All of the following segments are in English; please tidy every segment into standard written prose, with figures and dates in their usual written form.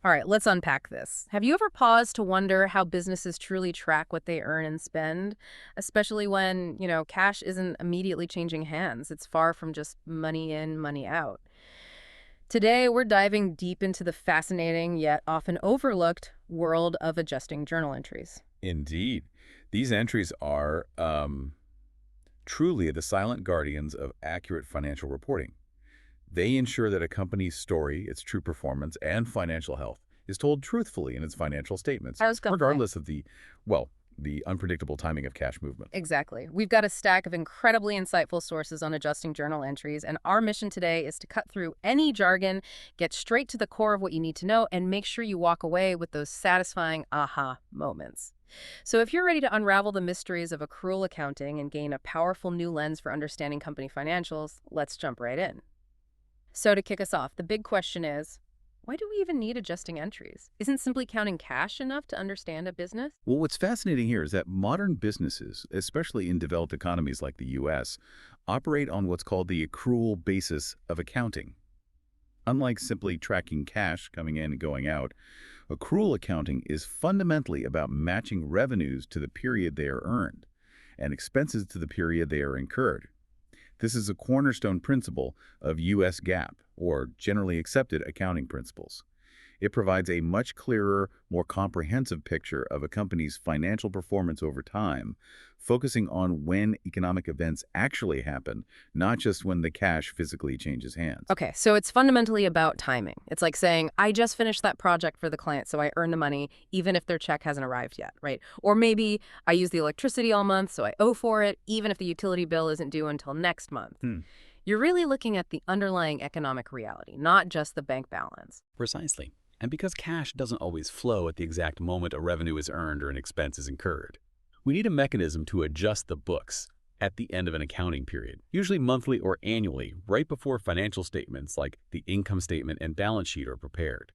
All right, let's unpack this. Have you ever paused to wonder how businesses truly track what they earn and spend, especially when, cash isn't immediately changing hands? It's far from just money in, money out. Today, we're diving deep into the fascinating yet often overlooked world of adjusting journal entries. Indeed. These entries are truly the silent guardians of accurate financial reporting. They ensure that a company's story, its true performance, and financial health is told truthfully in its financial statements, I was going to say. regardless of the unpredictable timing of cash movements. Exactly. We've got a stack of incredibly insightful sources on adjusting journal entries, and our mission today is to cut through any jargon, get straight to the core of what you need to know, and make sure you walk away with those satisfying aha moments. So if you're ready to unravel the mysteries of accrual accounting and gain a powerful new lens for understanding company financials, let's jump right in. So to kick us off, the big question is, why do we even need adjusting entries? Isn't simply counting cash enough to understand a business? Well, what's fascinating here is that modern businesses, especially in developed economies like the U.S., operate on what's called the accrual basis of accounting. Unlike simply tracking cash coming in and going out, accrual accounting is fundamentally about matching revenues to the period they are earned and expenses to the period they are incurred. This is a cornerstone principle of U.S. GAAP, or Generally Accepted Accounting Principles. It provides a much clearer, more comprehensive picture of a company's financial performance over time, focusing on when economic events actually happen, not just when the cash physically changes hands. Okay, so it's fundamentally about timing. It's like saying, I just finished that project for the client, so I earn the money even if their check hasn't arrived yet, right? Or maybe I use the electricity all month, so I owe for it, even if the utility bill isn't due until next month. Hmm. You're really looking at the underlying economic reality, not just the bank balance. Precisely. And because cash doesn't always flow at the exact moment a revenue is earned or an expense is incurred, we need a mechanism to adjust the books at the end of an accounting period, usually monthly or annually, right before financial statements like the income statement and balance sheet are prepared.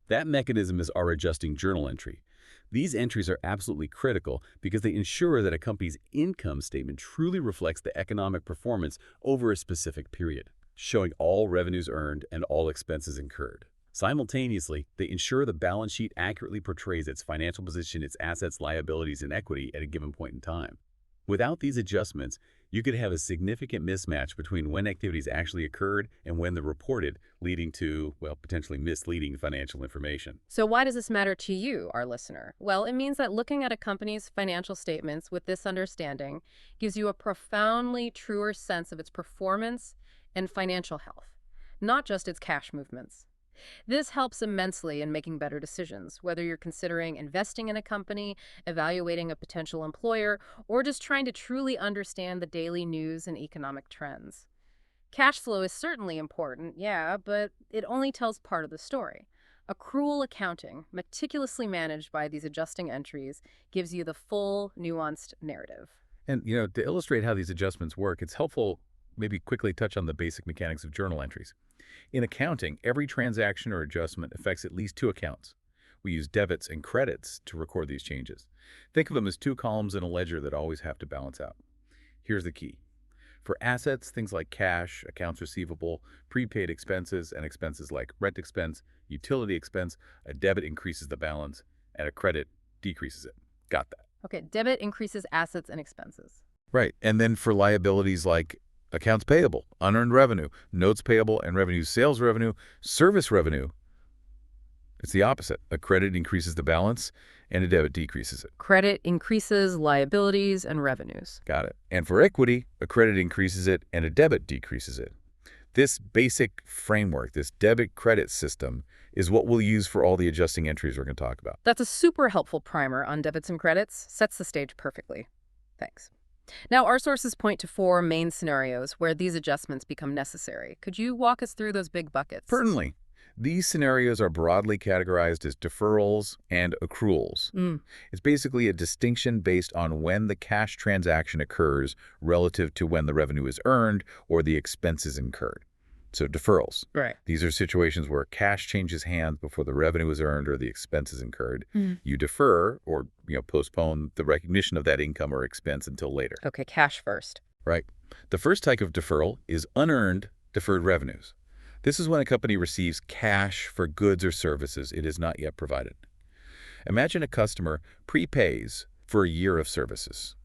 That mechanism is our adjusting journal entry. These entries are absolutely critical because they ensure that a company's income statement truly reflects the economic performance over a specific period, showing all revenues earned and all expenses incurred. Simultaneously, they ensure the balance sheet accurately portrays its financial position, its assets, liabilities, and equity at a given point in time. Without these adjustments, you could have a significant mismatch between when activities actually occurred and when they're reported, leading to, potentially misleading financial information. So why does this matter to you, our listener? Well, it means that looking at a company's financial statements with this understanding gives you a profoundly truer sense of its performance and financial health, not just its cash movements. This helps immensely in making better decisions, whether you're considering investing in a company, evaluating a potential employer, or just trying to truly understand the daily news and economic trends. Cash flow is certainly important, yeah, but it only tells part of the story. Accrual accounting, meticulously managed by these adjusting entries, gives you the full, nuanced narrative. And, to illustrate how these adjustments work, it's helpful maybe quickly touch on the basic mechanics of journal entries. In accounting, every transaction or adjustment affects at least two accounts. We use debits and credits to record these changes. Think of them as two columns in a ledger that always have to balance out. Here's the key. For assets, things like cash, accounts receivable, prepaid expenses, and expenses like rent expense, utility expense, a debit increases the balance, and a credit decreases it. Got that? Okay, debit increases assets and expenses. Right. And then for liabilities like accounts payable, unearned revenue, notes payable, and revenue, sales revenue, service revenue, it's the opposite. A credit increases the balance, and a debit decreases it. Credit increases liabilities and revenues. Got it. And for equity, a credit increases it, and a debit decreases it. This basic framework, this debit-credit system, is what we'll use for all the adjusting entries we're going to talk about. That's a super helpful primer on debits and credits. Sets the stage perfectly. Thanks. Now, our sources point to four main scenarios where these adjustments become necessary. Could you walk us through those big buckets? Certainly. These scenarios are broadly categorized as deferrals and accruals. It's basically a distinction based on when the cash transaction occurs relative to when the revenue is earned or the expenses incurred. So deferrals. Right. These are situations where cash changes hands before the revenue is earned or the expenses incurred. You defer or postpone the recognition of that income or expense until later. Okay, cash first. Right. The first type of deferral is unearned deferred revenues. This is when a company receives cash for goods or services it has not yet provided. Imagine a customer prepays for a year of services.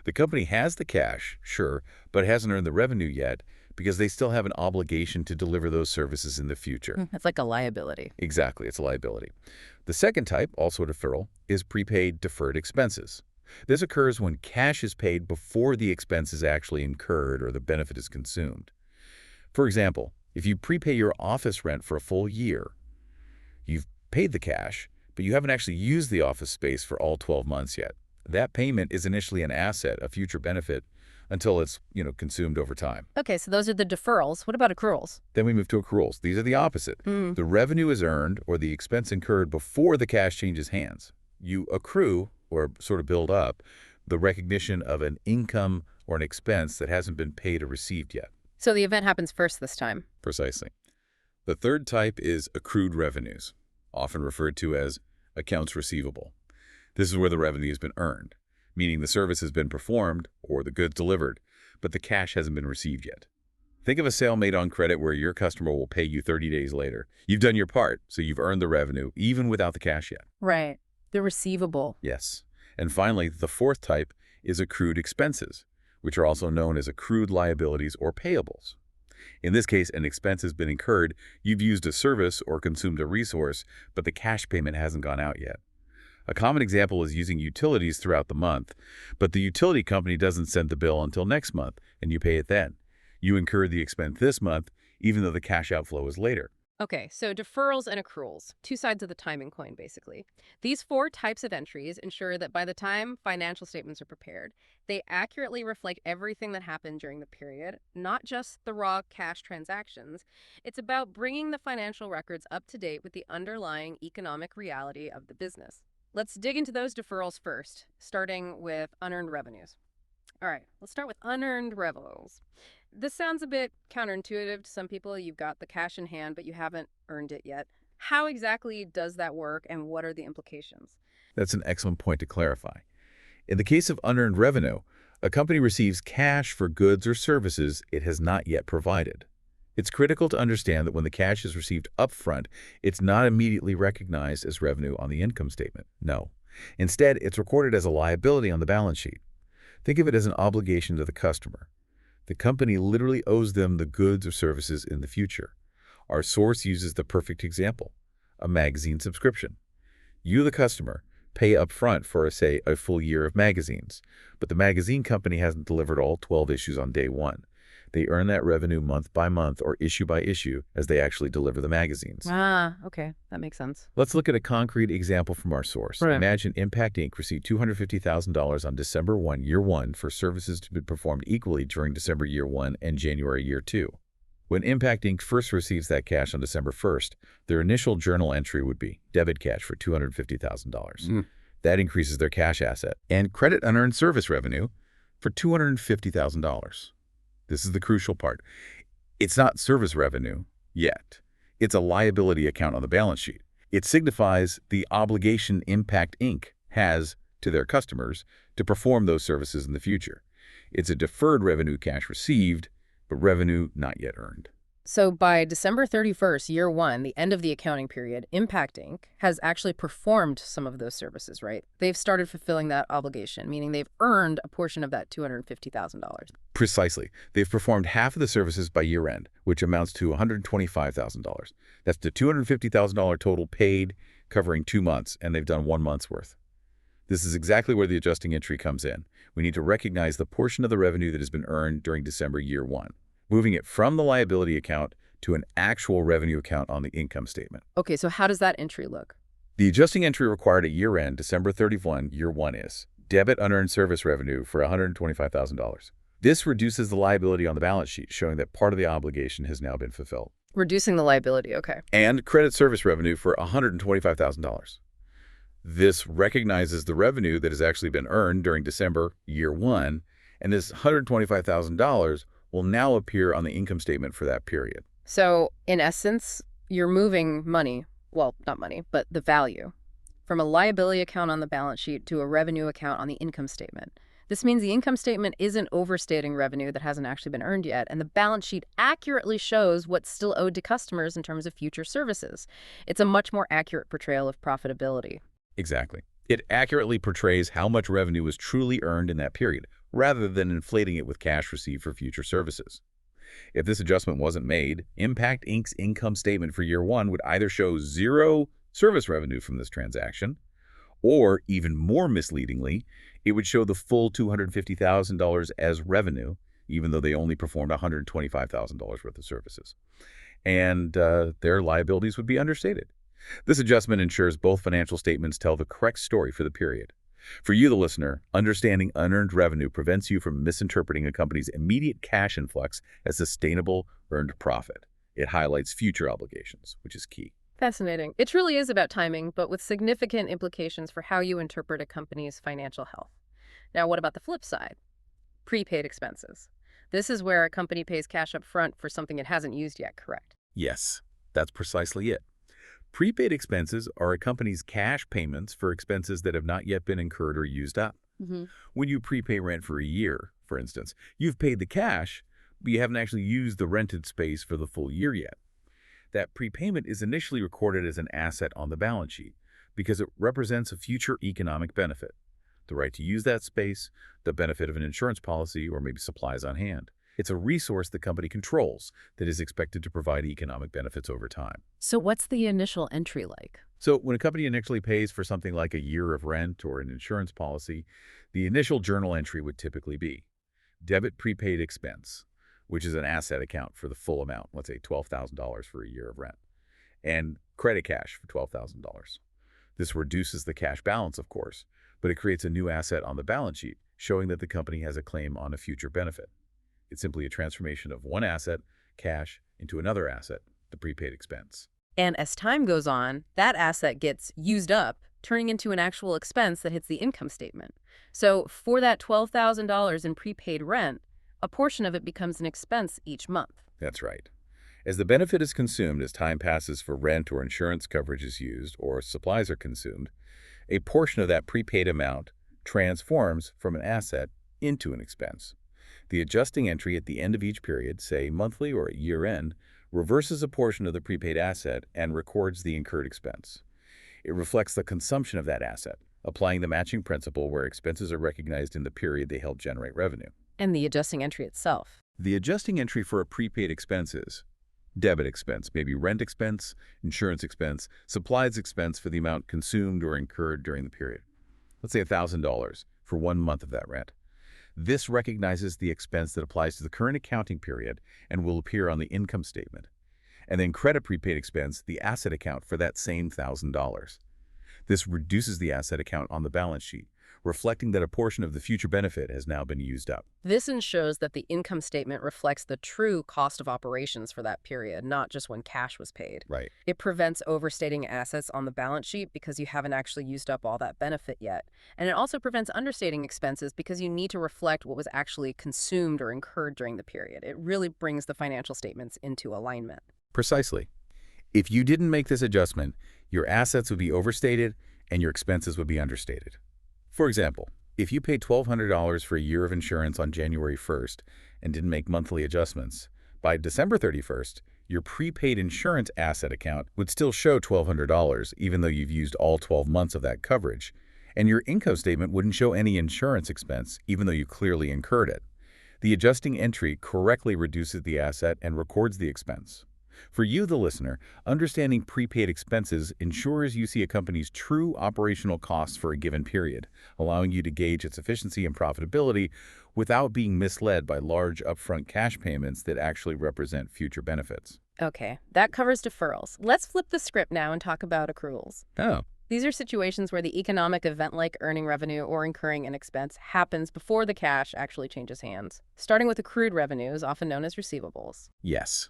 The company has the cash, sure, but hasn't earned the revenue yet because they still have an obligation to deliver those services in the future. It's like a liability. Exactly, it's a liability. The second type, also a deferral, is prepaid deferred expenses. This occurs when cash is paid before the expense is actually incurred or the benefit is consumed. For example, if you prepay your office rent for a full year, you've paid the cash, but you haven't actually used the office space for all 12 months yet. That payment is initially an asset, a future benefit, until it's, consumed over time. Okay, so those are the deferrals. What about accruals? Then we move to accruals. These are the opposite. The revenue is earned or the expense incurred before the cash changes hands. You accrue, or sort of build up, the recognition of an income or an expense that hasn't been paid or received yet. So the event happens first this time. Precisely. The third type is accrued revenues, often referred to as accounts receivable. This is where the revenue has been earned, meaning the service has been performed or the goods delivered, but the cash hasn't been received yet. Think of a sale made on credit where your customer will pay you 30 days later. You've done your part, so you've earned the revenue, even without the cash yet. Right. The receivable. Yes. And finally, the fourth type is accrued expenses, which are also known as accrued liabilities or payables. In this case, an expense has been incurred, you've used a service or consumed a resource, but the cash payment hasn't gone out yet. A common example is using utilities throughout the month, but the utility company doesn't send the bill until next month, and you pay it then. You incurred the expense this month, even though the cash outflow is later. Okay, so deferrals and accruals, two sides of the timing coin, basically. These four types of entries ensure that by the time financial statements are prepared, they accurately reflect everything that happened during the period, not just the raw cash transactions. It's about bringing the financial records up to date with the underlying economic reality of the business. Let's dig into those deferrals first, starting with unearned revenues. All right, let's start with unearned revenues. This sounds a bit counterintuitive to some people. You've got the cash in hand, but you haven't earned it yet. How exactly does that work, and what are the implications? That's an excellent point to clarify. In the case of unearned revenue, a company receives cash for goods or services it has not yet provided. It's critical to understand that when the cash is received upfront, it's not immediately recognized as revenue on the income statement. No. Instead, it's recorded as a liability on the balance sheet. Think of it as an obligation to the customer. The company literally owes them the goods or services in the future. Our source uses the perfect example, a magazine subscription. You, the customer, pay upfront for, say, a full year of magazines, but the magazine company hasn't delivered all 12 issues on day one. They earn that revenue month by month or issue by issue as they actually deliver the magazines. Ah, okay. That makes sense. Let's look at a concrete example from our source. Right. Imagine Impact Inc. received $250,000 on December 1, year 1 for services to be performed equally during December year 1 and January year 2. When Impact Inc. first receives that cash on December 1st, their initial journal entry would be debit cash for $250,000. That increases their cash asset and credit unearned service revenue for $250,000. This is the crucial part. It's not service revenue yet. It's a liability account on the balance sheet. It signifies the obligation Impact Inc. has to their customers to perform those services in the future. It's a deferred revenue cash received, but revenue not yet earned. So by December 31st, year one, the end of the accounting period, Impact Inc. has actually performed some of those services, right? They've started fulfilling that obligation, meaning they've earned a portion of that $250,000. Precisely. They've performed half of the services by year end, which amounts to $125,000. That's the $250,000 total paid, covering 2 months, and they've done 1 month's worth. This is exactly where the adjusting entry comes in. We need to recognize the portion of the revenue that has been earned during December year 1. Moving it from the liability account to an actual revenue account on the income statement. Okay, so how does that entry look? The adjusting entry required at year-end, December 31, year 1 is debit unearned service revenue for $125,000. This reduces the liability on the balance sheet, showing that part of the obligation has now been fulfilled. Reducing the liability, okay. And credit service revenue for $125,000. This recognizes the revenue that has actually been earned during December year 1, and this $125,000 will now appear on the income statement for that period. So, in essence, you're moving money, well, not money, but the value, from a liability account on the balance sheet to a revenue account on the income statement. This means the income statement isn't overstating revenue that hasn't actually been earned yet, and the balance sheet accurately shows what's still owed to customers in terms of future services. It's a much more accurate portrayal of profitability. Exactly. It accurately portrays how much revenue was truly earned in that period, rather than inflating it with cash received for future services. If this adjustment wasn't made, Impact Inc.'s income statement for year one would either show zero service revenue from this transaction, or, even more misleadingly, it would show the full $250,000 as revenue, even though they only performed $125,000 worth of services. And their liabilities would be understated. This adjustment ensures both financial statements tell the correct story for the period. For you, the listener, understanding unearned revenue prevents you from misinterpreting a company's immediate cash influx as sustainable earned profit. It highlights future obligations, which is key. Fascinating. It truly is about timing, but with significant implications for how you interpret a company's financial health. Now, what about the flip side? Prepaid expenses. This is where a company pays cash up front for something it hasn't used yet, correct? Yes, that's precisely it. Prepaid expenses are a company's cash payments for expenses that have not yet been incurred or used up. Mm-hmm. When you prepay rent for a year, for instance, you've paid the cash, but you haven't actually used the rented space for the full year yet. That prepayment is initially recorded as an asset on the balance sheet because it represents a future economic benefit, the right to use that space, the benefit of an insurance policy, or maybe supplies on hand. It's a resource the company controls that is expected to provide economic benefits over time. So what's the initial entry like? So when a company initially pays for something like a year of rent or an insurance policy, the initial journal entry would typically be debit prepaid expense, which is an asset account for the full amount, let's say $12,000 for a year of rent, and credit cash for $12,000. This reduces the cash balance, of course, but it creates a new asset on the balance sheet, showing that the company has a claim on a future benefit. It's simply a transformation of one asset, cash, into another asset, the prepaid expense. And as time goes on, that asset gets used up, turning into an actual expense that hits the income statement. So for that $12,000 in prepaid rent, a portion of it becomes an expense each month. That's right. As the benefit is consumed as time passes for rent or insurance coverage is used or supplies are consumed, a portion of that prepaid amount transforms from an asset into an expense. The adjusting entry at the end of each period, say monthly or at year-end, reverses a portion of the prepaid asset and records the incurred expense. It reflects the consumption of that asset, applying the matching principle where expenses are recognized in the period they help generate revenue. And the adjusting entry itself. The adjusting entry for a prepaid expense is debit expense, maybe rent expense, insurance expense, supplies expense for the amount consumed or incurred during the period. Let's say $1,000 for 1 month of that rent. This recognizes the expense that applies to the current accounting period and will appear on the income statement. And then credit prepaid expense, the asset account for that same $1,000. This reduces the asset account on the balance sheet, reflecting that a portion of the future benefit has now been used up. This ensures that the income statement reflects the true cost of operations for that period, not just when cash was paid. Right. It prevents overstating assets on the balance sheet because you haven't actually used up all that benefit yet. And it also prevents understating expenses because you need to reflect what was actually consumed or incurred during the period. It really brings the financial statements into alignment. Precisely. If you didn't make this adjustment, your assets would be overstated and your expenses would be understated. For example, if you paid $1,200 for a year of insurance on January 1st and didn't make monthly adjustments, by December 31st, your prepaid insurance asset account would still show $1,200 even though you've used all 12 months of that coverage, and your income statement wouldn't show any insurance expense even though you clearly incurred it. The adjusting entry correctly reduces the asset and records the expense. For you, the listener, understanding prepaid expenses ensures you see a company's true operational costs for a given period, allowing you to gauge its efficiency and profitability without being misled by large upfront cash payments that actually represent future benefits. Okay, that covers deferrals. Let's flip the script now and talk about accruals. Oh, These are situations where the economic event like earning revenue or incurring an expense happens before the cash actually changes hands, starting with accrued revenues, often known as receivables. yes.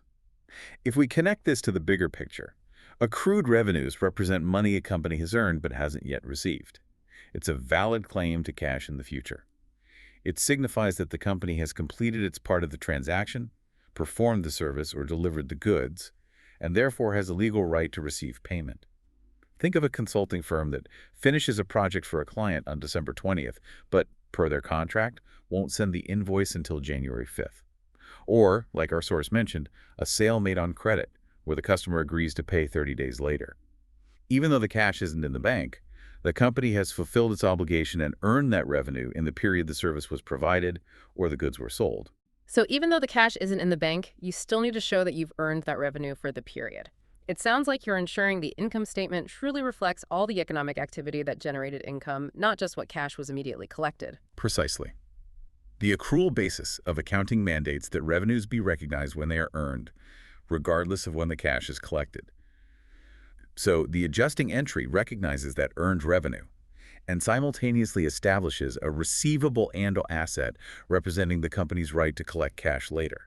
If we connect this to the bigger picture, accrued revenues represent money a company has earned but hasn't yet received. It's a valid claim to cash in the future. It signifies that the company has completed its part of the transaction, performed the service, or delivered the goods, and therefore has a legal right to receive payment. Think of a consulting firm that finishes a project for a client on December 20th, but per their contract, won't send the invoice until January 5th. Or, like our source mentioned, a sale made on credit, where the customer agrees to pay 30 days later. Even though the cash isn't in the bank, the company has fulfilled its obligation and earned that revenue in the period the service was provided or the goods were sold. So even though the cash isn't in the bank, you still need to show that you've earned that revenue for the period. It sounds like you're ensuring the income statement truly reflects all the economic activity that generated income, not just what cash was immediately collected. Precisely. The accrual basis of accounting mandates that revenues be recognized when they are earned, regardless of when the cash is collected. So the adjusting entry recognizes that earned revenue and simultaneously establishes a receivable and asset representing the company's right to collect cash later.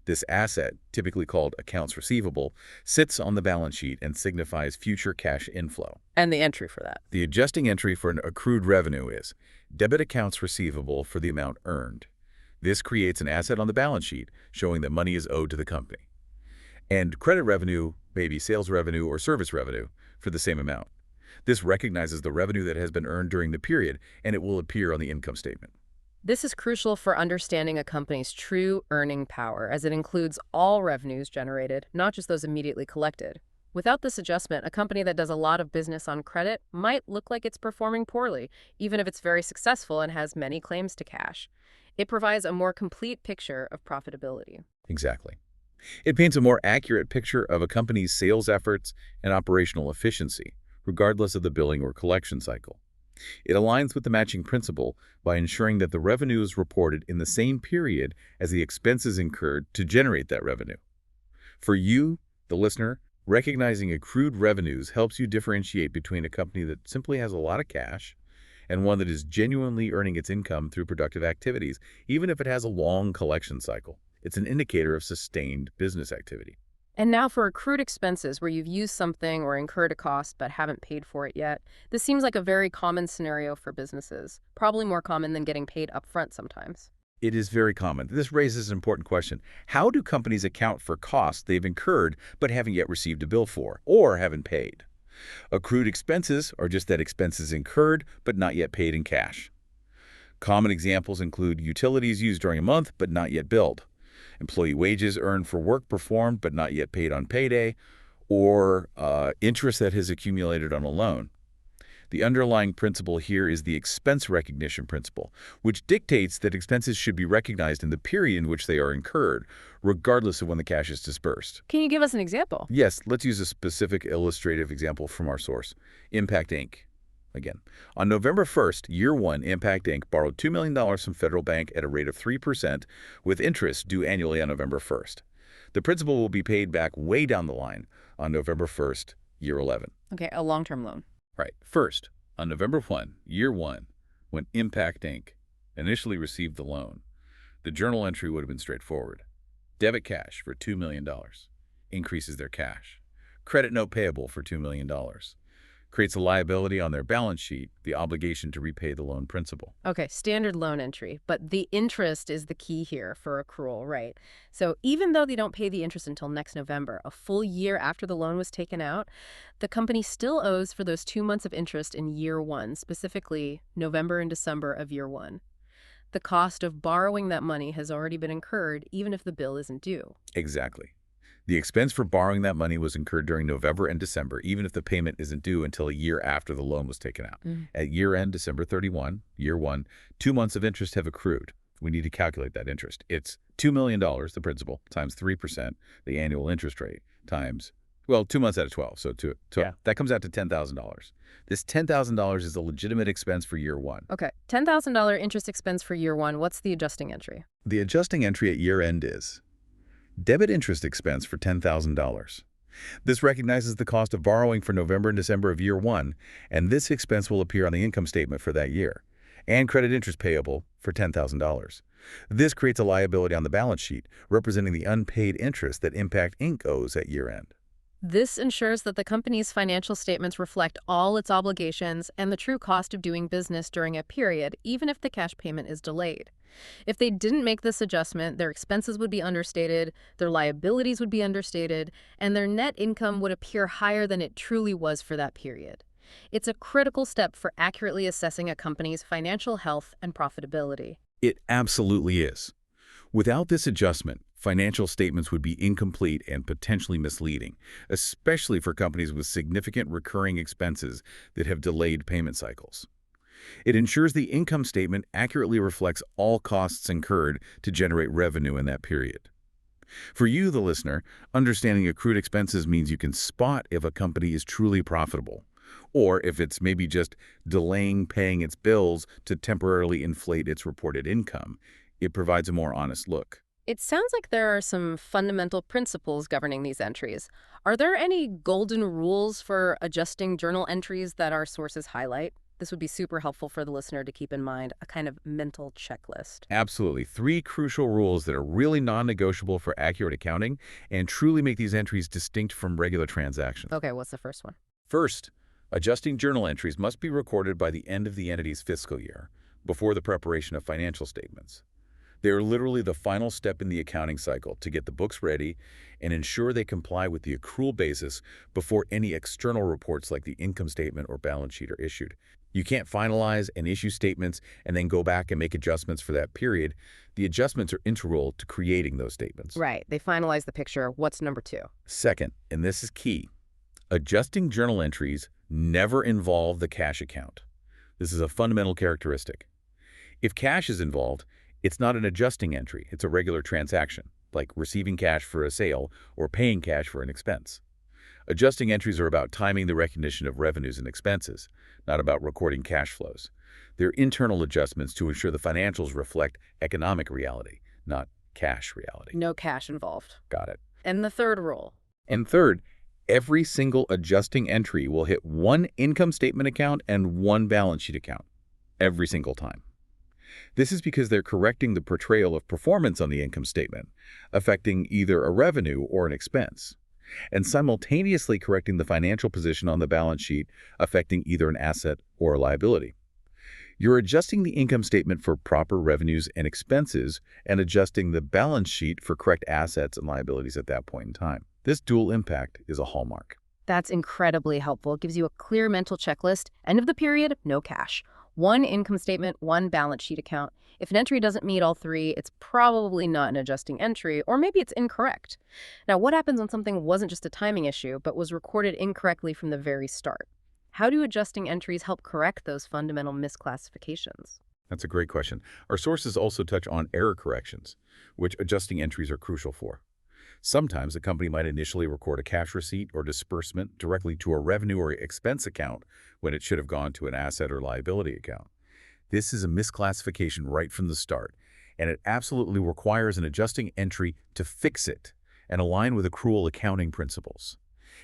This asset, typically called accounts receivable, sits on the balance sheet and signifies future cash inflow. And the entry for that. The adjusting entry for an accrued revenue is debit accounts receivable for the amount earned. This creates an asset on the balance sheet showing that money is owed to the company. And credit revenue may be sales revenue or service revenue for the same amount. This recognizes the revenue that has been earned during the period, and it will appear on the income statement. This is crucial for understanding a company's true earning power, as it includes all revenues generated, not just those immediately collected. Without this adjustment, a company that does a lot of business on credit might look like it's performing poorly, even if it's very successful and has many claims to cash. It provides a more complete picture of profitability. Exactly. It paints a more accurate picture of a company's sales efforts and operational efficiency, regardless of the billing or collection cycle. It aligns with the matching principle by ensuring that the revenue is reported in the same period as the expenses incurred to generate that revenue. For you, the listener, recognizing accrued revenues helps you differentiate between a company that simply has a lot of cash and one that is genuinely earning its income through productive activities, even if it has a long collection cycle. It's an indicator of sustained business activity. And now for accrued expenses where you've used something or incurred a cost but haven't paid for it yet. This seems like a very common scenario for businesses, probably more common than getting paid upfront sometimes. It is very common. This raises an important question. How do companies account for costs they've incurred but haven't yet received a bill for or haven't paid? Accrued expenses are just that, expenses incurred but not yet paid in cash. Common examples include utilities used during a month but not yet billed, employee wages earned for work performed but not yet paid on payday, or interest that has accumulated on a loan. The underlying principle here is the expense recognition principle, which dictates that expenses should be recognized in the period in which they are incurred, regardless of when the cash is disbursed. Can you give us an example? Yes, let's use a specific illustrative example from our source, Impact Inc. Again, on November 1st, year one, Impact Inc. borrowed $2 million from Federal Bank at a rate of 3% with interest due annually on November 1st. The principal will be paid back way down the line on November 1st, year 11. Okay, a long-term loan. Right. First, on November 1, year one, when Impact Inc. initially received the loan, the journal entry would have been straightforward. Debit cash for $2 million. Increases their cash. Credit note payable for $2 million. Creates a liability on their balance sheet, the obligation to repay the loan principal. Okay, standard loan entry, but the interest is the key here for accrual, right? So even though they don't pay the interest until next November, a full year after the loan was taken out, the company still owes for those 2 months of interest in year one, specifically November and December of year one. The cost of borrowing that money has already been incurred, even if the bill isn't due. Exactly. The expense for borrowing that money was incurred during November and December, even if the payment isn't due until a year after the loan was taken out. At year-end, December 31, year one, 2 months of interest have accrued. We need to calculate that interest. It's $2 million, the principal, times 3%, the annual interest rate, times, well, 2 months out of 12. So that comes out to $10,000. This $10,000 is a legitimate expense for year one. Okay, $10,000 interest expense for year one. What's the adjusting entry? The adjusting entry at year-end is debit interest expense for $10,000. This recognizes the cost of borrowing for November and December of year one, and this expense will appear on the income statement for that year, and credit interest payable for $10,000. This creates a liability on the balance sheet, representing the unpaid interest that Impact Inc. owes at year-end. This ensures that the company's financial statements reflect all its obligations and the true cost of doing business during a period, even if the cash payment is delayed. If they didn't make this adjustment, their expenses would be understated, their liabilities would be understated, and their net income would appear higher than it truly was for that period. It's a critical step for accurately assessing a company's financial health and profitability. It absolutely is. Without this adjustment, financial statements would be incomplete and potentially misleading, especially for companies with significant recurring expenses that have delayed payment cycles. It ensures the income statement accurately reflects all costs incurred to generate revenue in that period. For you, the listener, understanding accrued expenses means you can spot if a company is truly profitable, or if it's maybe just delaying paying its bills to temporarily inflate its reported income. It provides a more honest look. It sounds like there are some fundamental principles governing these entries. Are there any golden rules for adjusting journal entries that our sources highlight? This would be super helpful for the listener to keep in mind, a kind of mental checklist. Absolutely. Three crucial rules that are really non-negotiable for accurate accounting and truly make these entries distinct from regular transactions. Okay, what's the first one? First, adjusting journal entries must be recorded by the end of the entity's fiscal year, before the preparation of financial statements. They are literally the final step in the accounting cycle to get the books ready and ensure they comply with the accrual basis before any external reports like the income statement or balance sheet are issued. You can't finalize and issue statements and then go back and make adjustments for that period. The adjustments are integral to creating those statements. Right, they finalize the picture. What's number two? Second, and this is key, adjusting journal entries never involve the cash account. This is a fundamental characteristic. If cash is involved, it's not an adjusting entry, it's a regular transaction, like receiving cash for a sale or paying cash for an expense. Adjusting entries are about timing the recognition of revenues and expenses, not about recording cash flows. They're internal adjustments to ensure the financials reflect economic reality, not cash reality. No cash involved. Got it. And the third rule? And third, every single adjusting entry will hit one income statement account and one balance sheet account, every single time. This is because they're correcting the portrayal of performance on the income statement, affecting either a revenue or an expense, and simultaneously correcting the financial position on the balance sheet, affecting either an asset or a liability. You're adjusting the income statement for proper revenues and expenses and adjusting the balance sheet for correct assets and liabilities at that point in time. This dual impact is a hallmark. That's incredibly helpful. It gives you a clear mental checklist. End of the period, no cash. One income statement, one balance sheet account. If an entry doesn't meet all three, it's probably not an adjusting entry, or maybe it's incorrect. Now, what happens when something wasn't just a timing issue, but was recorded incorrectly from the very start? How do adjusting entries help correct those fundamental misclassifications? That's a great question. Our sources also touch on error corrections, which adjusting entries are crucial for. Sometimes a company might initially record a cash receipt or disbursement directly to a revenue or expense account when it should have gone to an asset or liability account. This is a misclassification right from the start, and it absolutely requires an adjusting entry to fix it and align with accrual accounting principles.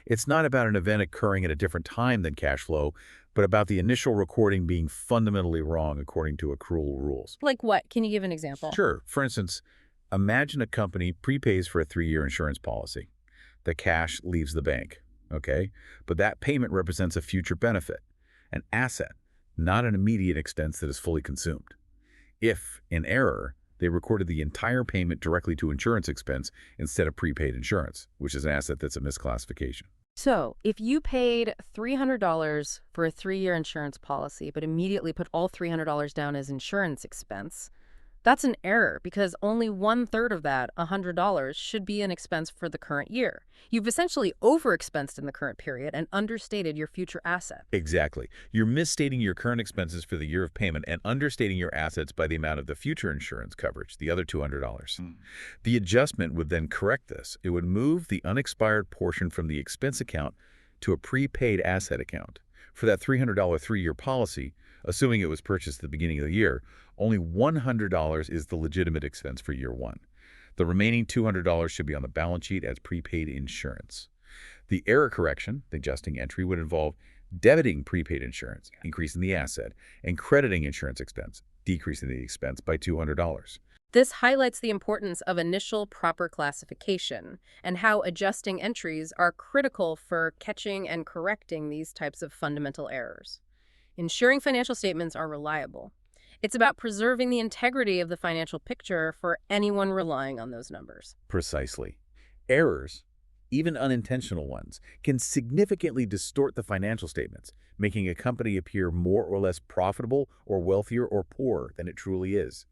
It's not about an event occurring at a different time than cash flow, but about the initial recording being fundamentally wrong according to accrual rules. Like what? Can you give an example? Sure. For instance, imagine a company prepays for a 3-year insurance policy. The cash leaves the bank, okay? But that payment represents a future benefit, an asset, not an immediate expense that is fully consumed. If, in error, they recorded the entire payment directly to insurance expense instead of prepaid insurance, which is an asset that's a misclassification. So, if you paid $300 for a 3-year insurance policy, but immediately put all $300 down as insurance expense, that's an error because only 1/3 of that, $100, should be an expense for the current year. You've essentially overexpensed in the current period and understated your future asset. Exactly. You're misstating your current expenses for the year of payment and understating your assets by the amount of the future insurance coverage, the other $200. The adjustment would then correct this. It would move the unexpired portion from the expense account to a prepaid asset account. For that $300 3-year policy, assuming it was purchased at the beginning of the year, only $100 is the legitimate expense for year one. The remaining $200 should be on the balance sheet as prepaid insurance. The error correction, the adjusting entry, would involve debiting prepaid insurance, increasing the asset, and crediting insurance expense, decreasing the expense by $200. This highlights the importance of initial proper classification and how adjusting entries are critical for catching and correcting these types of fundamental errors. Ensuring financial statements are reliable. It's about preserving the integrity of the financial picture for anyone relying on those numbers. Precisely. Errors, even unintentional ones, can significantly distort the financial statements, making a company appear more or less profitable or wealthier or poorer than it truly is.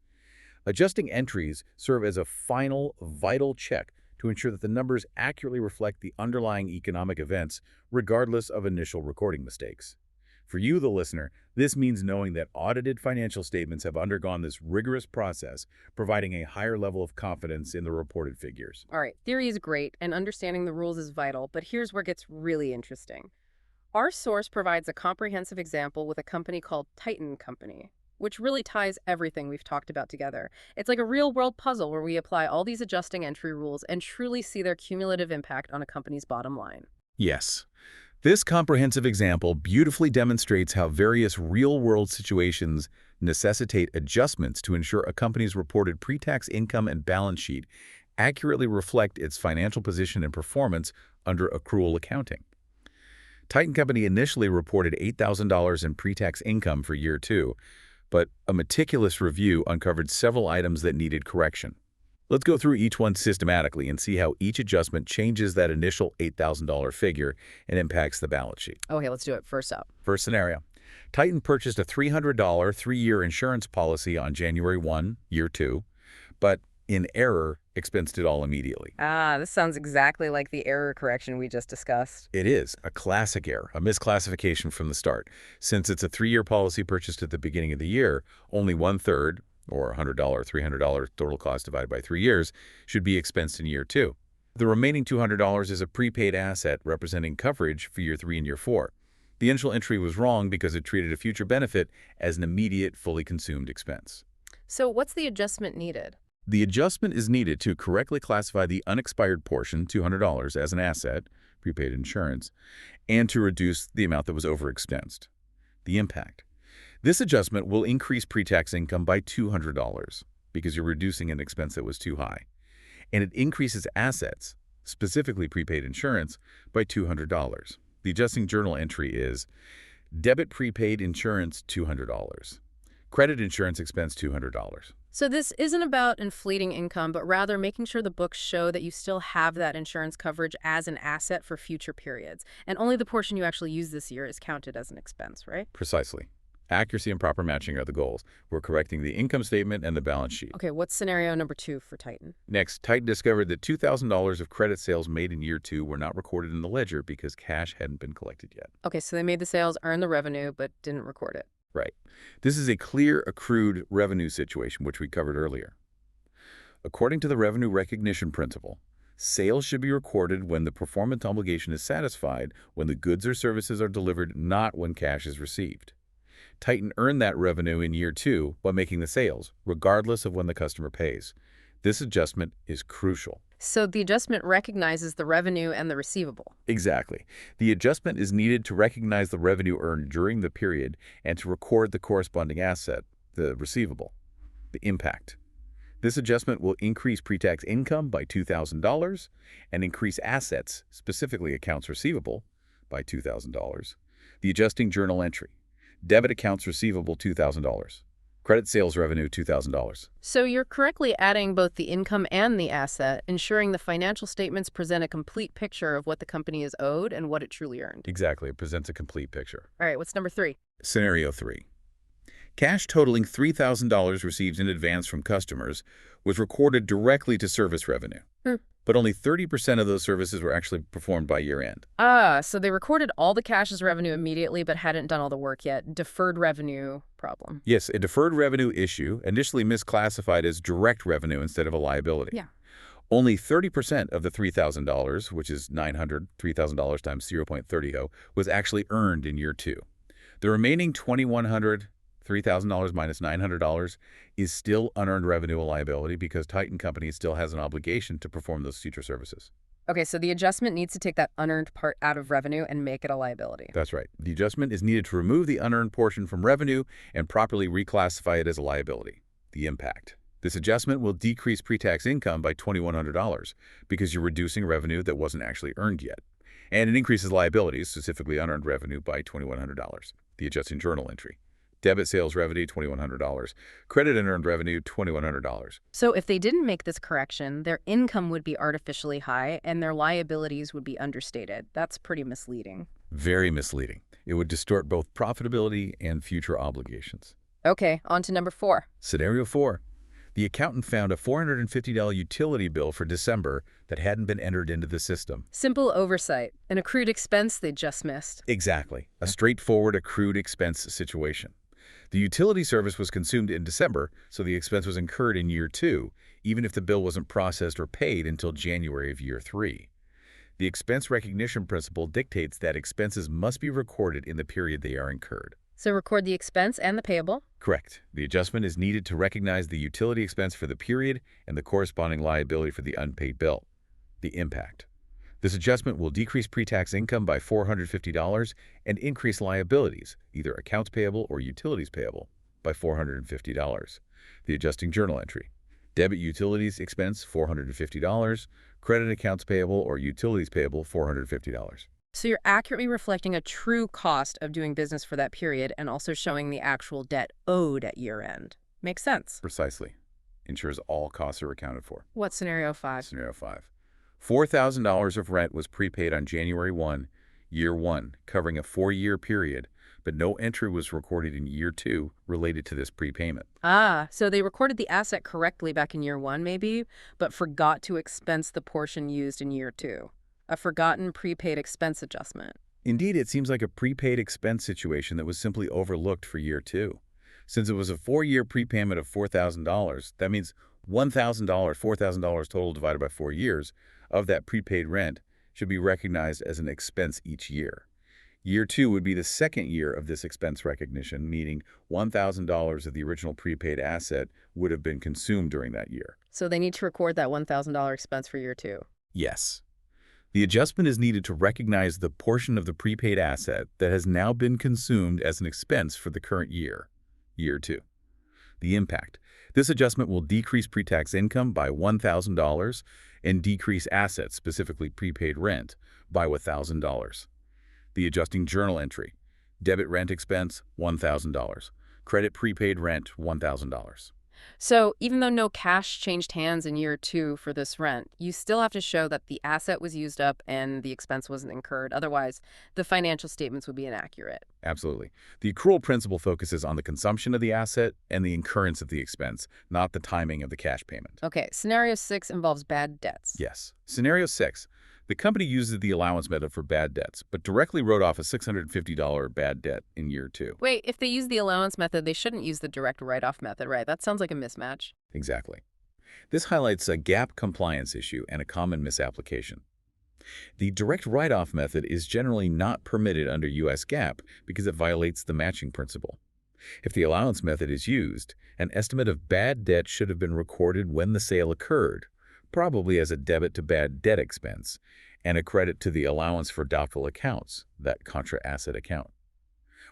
Adjusting entries serve as a final, vital check to ensure that the numbers accurately reflect the underlying economic events, regardless of initial recording mistakes. For you, the listener, this means knowing that audited financial statements have undergone this rigorous process, providing a higher level of confidence in the reported figures. All right, theory is great, and understanding the rules is vital, but here's where it gets really interesting. Our source provides a comprehensive example with a company called Titan Company, which really ties everything we've talked about together. It's like a real-world puzzle where we apply all these adjusting entry rules and truly see their cumulative impact on a company's bottom line. Yes. This comprehensive example beautifully demonstrates how various real-world situations necessitate adjustments to ensure a company's reported pre-tax income and balance sheet accurately reflect its financial position and performance under accrual accounting. Titan Company initially reported $8,000 in pre-tax income for year 2, but a meticulous review uncovered several items that needed correction. Let's go through each one systematically and see how each adjustment changes that initial $8,000 figure and impacts the balance sheet. Okay, let's do it. First up. First scenario. Titan purchased a $300 three-year insurance policy on January 1, year 2, but in error, expensed it all immediately. Ah, this sounds exactly like the error correction we just discussed. It is a classic error, a misclassification from the start. Since it's a three-year policy purchased at the beginning of the year, only one-third, or $100, $300 total cost divided by 3 years, should be expensed in year 2. The remaining $200 is a prepaid asset representing coverage for year 3 and year 4. The initial entry was wrong because it treated a future benefit as an immediate, fully consumed expense. So what's the adjustment needed? The adjustment is needed to correctly classify the unexpired portion, $200, as an asset, prepaid insurance, and to reduce the amount that was overexpensed. The impact. This adjustment will increase pre-tax income by $200 because you're reducing an expense that was too high. And it increases assets, specifically prepaid insurance, by $200. The adjusting journal entry is debit prepaid insurance $200, credit insurance expense $200. So this isn't about inflating income, but rather making sure the books show that you still have that insurance coverage as an asset for future periods. And only the portion you actually use this year is counted as an expense, right? Precisely. Accuracy and proper matching are the goals. We're correcting the income statement and the balance sheet. Okay, what's scenario number 2 for Titan? Next, Titan discovered that $2,000 of credit sales made in year 2 were not recorded in the ledger because cash hadn't been collected yet. Okay, so they made the sales, earned the revenue, but didn't record it. Right. This is a clear accrued revenue situation, which we covered earlier. According to the revenue recognition principle, sales should be recorded when the performance obligation is satisfied, when the goods or services are delivered, not when cash is received. Titan earned that revenue in year 2 by making the sales, regardless of when the customer pays. This adjustment is crucial. So the adjustment recognizes the revenue and the receivable. Exactly. The adjustment is needed to recognize the revenue earned during the period and to record the corresponding asset, the receivable. The impact. This adjustment will increase pre-tax income by $2,000 and increase assets, specifically accounts receivable, by $2,000. The adjusting journal entry. Debit accounts receivable $2,000. Credit sales revenue $2,000. So you're correctly adding both the income and the asset, ensuring the financial statements present a complete picture of what the company is owed and what it truly earned. Exactly. It presents a complete picture. All right, what's number 3? Scenario 3. Cash totaling $3,000 received in advance from customers was recorded directly to service revenue. But only 30% of those services were actually performed by year-end. Ah, so they recorded all the cash as revenue immediately but hadn't done all the work yet. Deferred revenue problem. Yes, a deferred revenue issue, initially misclassified as direct revenue instead of a liability. Yeah. Only 30% of the $3,000, which is $3,000 times 0.30, was actually earned in year 2. The remaining $2,100, $3,000 minus $900 is still unearned revenue or liability because Titan Company still has an obligation to perform those future services. Okay, so the adjustment needs to take that unearned part out of revenue and make it a liability. That's right. The adjustment is needed to remove the unearned portion from revenue and properly reclassify it as a liability. The impact. This adjustment will decrease pre-tax income by $2,100 because you're reducing revenue that wasn't actually earned yet. And it increases liabilities, specifically unearned revenue, by $2,100. The adjusting journal entry. Debit sales revenue, $2,100. Credit and earned revenue, $2,100. So if they didn't make this correction, their income would be artificially high and their liabilities would be understated. That's pretty misleading. Very misleading. It would distort both profitability and future obligations. Okay, on to number 4. Scenario 4. The accountant found a $450 utility bill for December that hadn't been entered into the system. Simple oversight, an accrued expense they just missed. Exactly. A straightforward accrued expense situation. The utility service was consumed in December, so the expense was incurred in year 2, even if the bill wasn't processed or paid until January of year 3. The expense recognition principle dictates that expenses must be recorded in the period they are incurred. So record the expense and the payable. Correct. The adjustment is needed to recognize the utility expense for the period and the corresponding liability for the unpaid bill. The impact. This adjustment will decrease pre-tax income by $450 and increase liabilities, either accounts payable or utilities payable, by $450. The adjusting journal entry. Debit utilities expense, $450. Credit accounts payable or utilities payable, $450. So you're accurately reflecting a true cost of doing business for that period and also showing the actual debt owed at year end. Makes sense. Precisely. Ensures all costs are accounted for. What's scenario 5? Scenario 5. $4,000 of rent was prepaid on January 1, year 1, covering a 4-year period, but no entry was recorded in year 2 related to this prepayment. Ah, so they recorded the asset correctly back in year 1 maybe, but forgot to expense the portion used in year 2. A forgotten prepaid expense adjustment. Indeed, it seems like a prepaid expense situation that was simply overlooked for year 2. Since it was a 4-year prepayment of $4,000, that means $1,000, $4,000 total divided by 4 years of that prepaid rent should be recognized as an expense each year. Year 2 would be the second year of this expense recognition, meaning $1,000 of the original prepaid asset would have been consumed during that year. So they need to record that $1,000 expense for year 2. Yes. The adjustment is needed to recognize the portion of the prepaid asset that has now been consumed as an expense for the current year, year 2. The impact. This adjustment will decrease pre-tax income by $1,000 and decrease assets, specifically prepaid rent, by $1,000. The adjusting journal entry. Debit rent expense, $1,000. Credit prepaid rent, $1,000. So even though no cash changed hands in year 2 for this rent, you still have to show that the asset was used up and the expense wasn't incurred. Otherwise, the financial statements would be inaccurate. Absolutely. The accrual principle focuses on the consumption of the asset and the incurrence of the expense, not the timing of the cash payment. Okay, scenario 6 involves bad debts. Yes. Scenario 6. The company uses the allowance method for bad debts, but directly wrote off a $650 bad debt in year 2. Wait, if they use the allowance method, they shouldn't use the direct write-off method, right? That sounds like a mismatch. Exactly. This highlights a GAAP compliance issue and a common misapplication. The direct write-off method is generally not permitted under U.S. GAAP because it violates the matching principle. If the allowance method is used, an estimate of bad debt should have been recorded when the sale occurred, probably as a debit to bad debt expense, and a credit to the allowance for doubtful accounts, that contra asset account.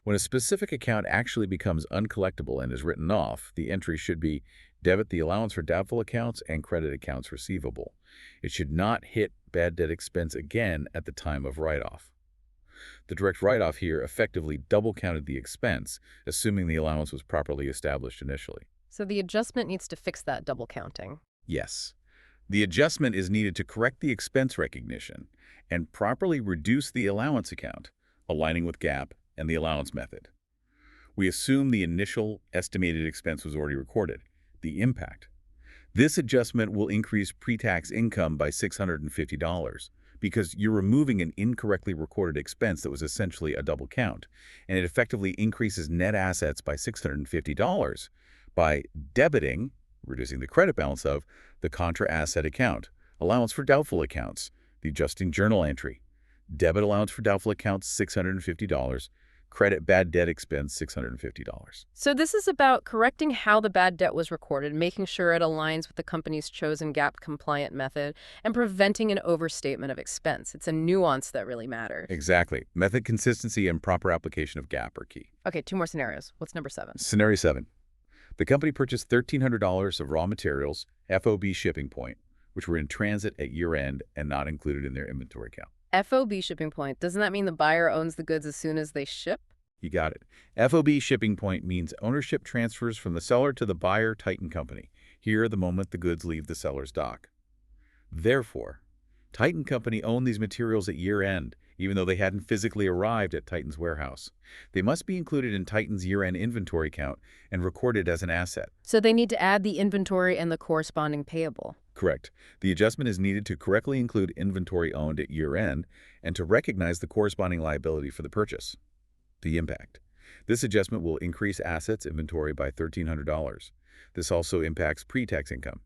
When a specific account actually becomes uncollectible and is written off, the entry should be debit the allowance for doubtful accounts and credit accounts receivable. It should not hit bad debt expense again at the time of write-off. The direct write-off here effectively double-counted the expense, assuming the allowance was properly established initially. So the adjustment needs to fix that double counting. Yes. The adjustment is needed to correct the expense recognition and properly reduce the allowance account, aligning with GAAP and the allowance method. We assume the initial estimated expense was already recorded. The impact. This adjustment will increase pre-tax income by $650 because you're removing an incorrectly recorded expense that was essentially a double count, and it effectively increases net assets by $650 by debiting, reducing the credit balance of, the contra asset account, allowance for doubtful accounts, the adjusting journal entry, debit allowance for doubtful accounts, $650, credit bad debt expense, $650. So this is about correcting how the bad debt was recorded, making sure it aligns with the company's chosen GAAP-compliant method, and preventing an overstatement of expense. It's a nuance that really matters. Exactly. Method consistency and proper application of GAAP are key. Okay, 2 more scenarios. What's number 7? Scenario 7. The company purchased $1,300 of raw materials, FOB shipping point, which were in transit at year-end and not included in their inventory count. FOB shipping point. Doesn't that mean the buyer owns the goods as soon as they ship? You got it. FOB shipping point means ownership transfers from the seller to the buyer Titan Company, here the moment the goods leave the seller's dock. Therefore, Titan Company owned these materials at year-end, even though they hadn't physically arrived at Titan's warehouse. They must be included in Titan's year-end inventory count and recorded as an asset. So they need to add the inventory and the corresponding payable. Correct. The adjustment is needed to correctly include inventory owned at year-end and to recognize the corresponding liability for the purchase. The impact. This adjustment will increase assets inventory by $1,300. This also impacts pre-tax income.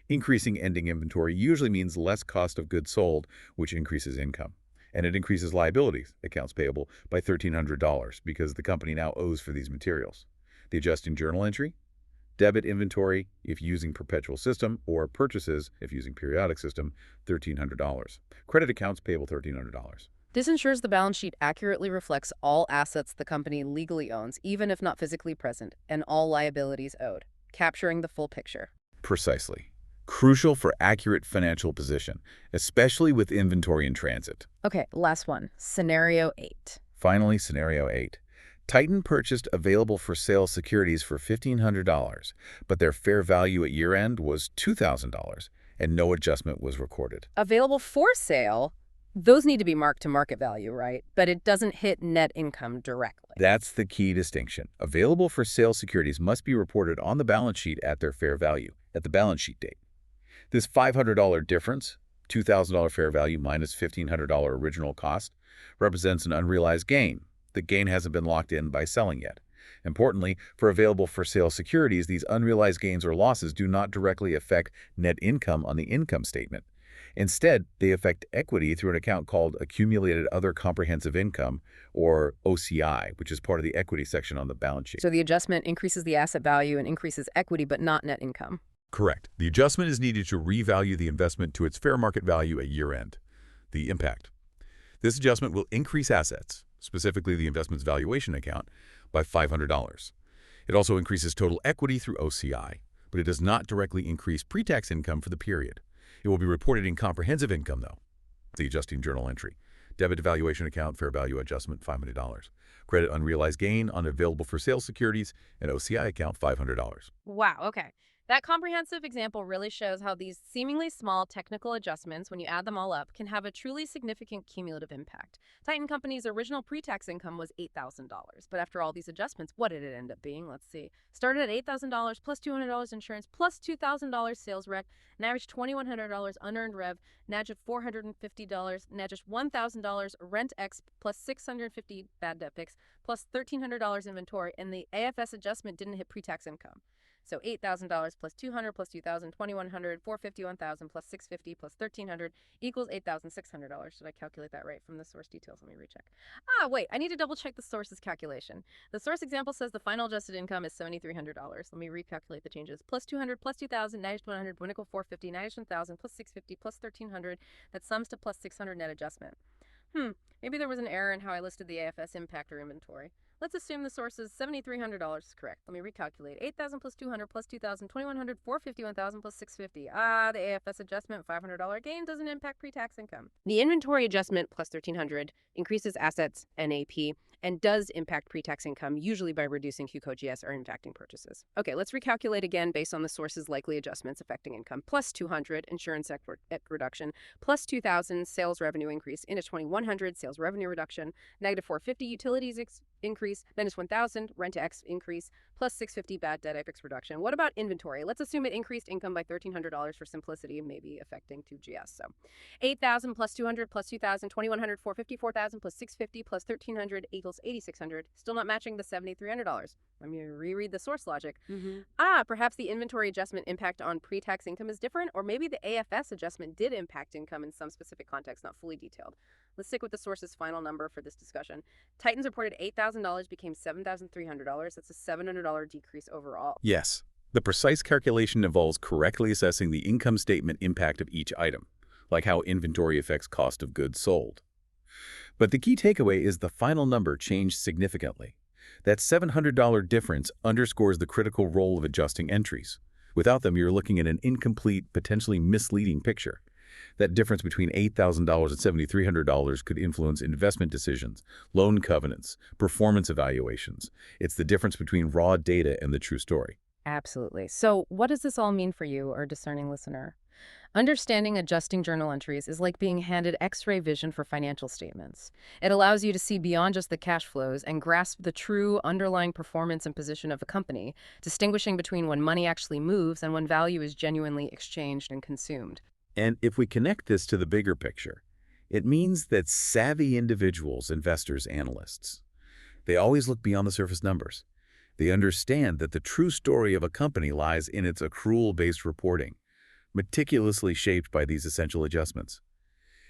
Increasing ending inventory usually means less cost of goods sold, which increases income. And it increases liabilities, accounts payable, by $1,300 because the company now owes for these materials. The adjusting journal entry. Debit inventory, if using perpetual system, or purchases, if using periodic system, $1,300. Credit accounts payable, $1,300. This ensures the balance sheet accurately reflects all assets the company legally owns, even if not physically present, and all liabilities owed, capturing the full picture. Precisely. Crucial for accurate financial position, especially with inventory in transit. Okay, last one. Scenario 8. Finally, Scenario 8. Titan purchased available for sale securities for $1,500, but their fair value at year-end was $2,000, and no adjustment was recorded. Available for sale, those need to be marked to market value, right? But it doesn't hit net income directly. That's the key distinction. Available for sale securities must be reported on the balance sheet at their fair value, at the balance sheet date. This $500 difference, $2,000 fair value minus $1,500 original cost, represents an unrealized gain. The gain hasn't been locked in by selling yet. Importantly, for available for sale securities, these unrealized gains or losses do not directly affect net income on the income statement. Instead, they affect equity through an account called Accumulated Other Comprehensive Income, or OCI, which is part of the equity section on the balance sheet. So the adjustment increases the asset value and increases equity, but not net income. Correct. The adjustment is needed to revalue the investment to its fair market value at year-end. The impact. This adjustment will increase assets, specifically the investment's valuation account, by $500. It also increases total equity through OCI, but it does not directly increase pre-tax income for the period. It will be reported in comprehensive income, though. The adjusting journal entry. Debit valuation account, fair value adjustment, $500. Credit unrealized gain on available for sale securities, and OCI account, $500. Wow, okay. That comprehensive example really shows how these seemingly small technical adjustments, when you add them all up, can have a truly significant cumulative impact. Titan Company's original pre-tax income was $8,000, but after all these adjustments, what did it end up being? Let's see. Started at $8,000 plus $200 insurance plus $2,000 sales rec, an average $2,100 unearned rev, now just $450, now just $1,000 rent X plus $650 bad debt picks plus $1,300 inventory, and the AFS adjustment didn't hit pre-tax income. So $8,000 plus $200 plus $2,000, $2,100, $450, $1,000 plus $650 plus $1,300 equals $8,600. Did I calculate that right from the source details? Let me recheck. Wait, I need to double check the source's calculation. The source example says the final adjusted income is $7,300. Let me recalculate the changes. Plus $200 plus $2,000, minus $100, would equal $450, minus $1,000 plus $650 plus $1,300. That sums to plus $600 net adjustment. Maybe there was an error in how I listed the AFS impact or inventory. Let's assume the source is $7,300 is correct. Let me recalculate. $8,000 plus $200 plus $2,000, $2,100, $450, $1,000 plus $650. The AFS adjustment, $500 gain, doesn't impact pre-tax income. The inventory adjustment plus $1,300 increases assets, NAP, and does impact pre-tax income, usually by reducing QCOGS or impacting purchases. Okay, let's recalculate again based on the source's likely adjustments affecting income. Plus $200, insurance reduction, plus $2,000, sales revenue increase, into $2,100, sales revenue reduction, negative $450, utilities increase, minus $1,000, rent X increase, plus $650, bad debt X reduction. What about inventory? Let's assume it increased income by $1,300 for simplicity, maybe affecting QGS. So $8,000 plus $200 plus $2,000, $2,100, $450, $4,000 plus $650 plus $1,300 equals $8,600. Still not matching the $7,300. Let me reread the source logic. Perhaps the inventory adjustment impact on pre-tax income is different, or maybe the AFS adjustment did impact income in some specific context, not fully detailed. Let's stick with the source's final number for this discussion. Titans reported $8,000 became $7,300. That's a $700 decrease overall. Yes. The precise calculation involves correctly assessing the income statement impact of each item, like how inventory affects cost of goods sold. But the key takeaway is the final number changed significantly. That $700 difference underscores the critical role of adjusting entries. Without them, you're looking at an incomplete, potentially misleading picture. That difference between $8,000 and $7,300 could influence investment decisions, loan covenants, performance evaluations. It's the difference between raw data and the true story. Absolutely. So, what does this all mean for you, our discerning listener? Understanding adjusting journal entries is like being handed X-ray vision for financial statements. It allows you to see beyond just the cash flows and grasp the true underlying performance and position of a company, distinguishing between when money actually moves and when value is genuinely exchanged and consumed. And if we connect this to the bigger picture, it means that savvy individuals, investors, analysts, they always look beyond the surface numbers. They understand that the true story of a company lies in its accrual-based reporting, meticulously shaped by these essential adjustments.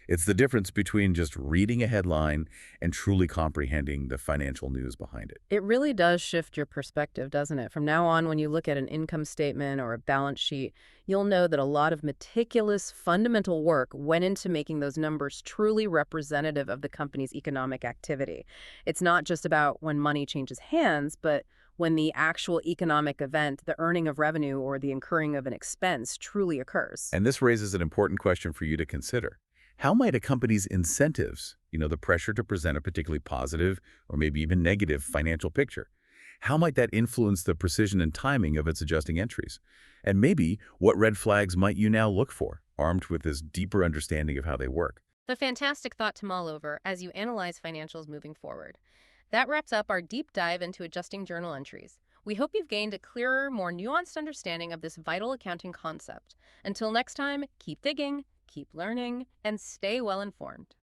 It's the difference between just reading a headline and truly comprehending the financial news behind it. It really does shift your perspective, doesn't it? From now on, when you look at an income statement or a balance sheet, you'll know that a lot of meticulous, fundamental work went into making those numbers truly representative of the company's economic activity. It's not just about when money changes hands, but when the actual economic event, the earning of revenue or the incurring of an expense, truly occurs. And this raises an important question for you to consider. How might a company's incentives, the pressure to present a particularly positive or maybe even negative financial picture, how might that influence the precision and timing of its adjusting entries? And maybe what red flags might you now look for, armed with this deeper understanding of how they work? The fantastic thought to mull over as you analyze financials moving forward. That wraps up our deep dive into adjusting journal entries. We hope you've gained a clearer, more nuanced understanding of this vital accounting concept. Until next time, keep digging, keep learning, and stay well informed.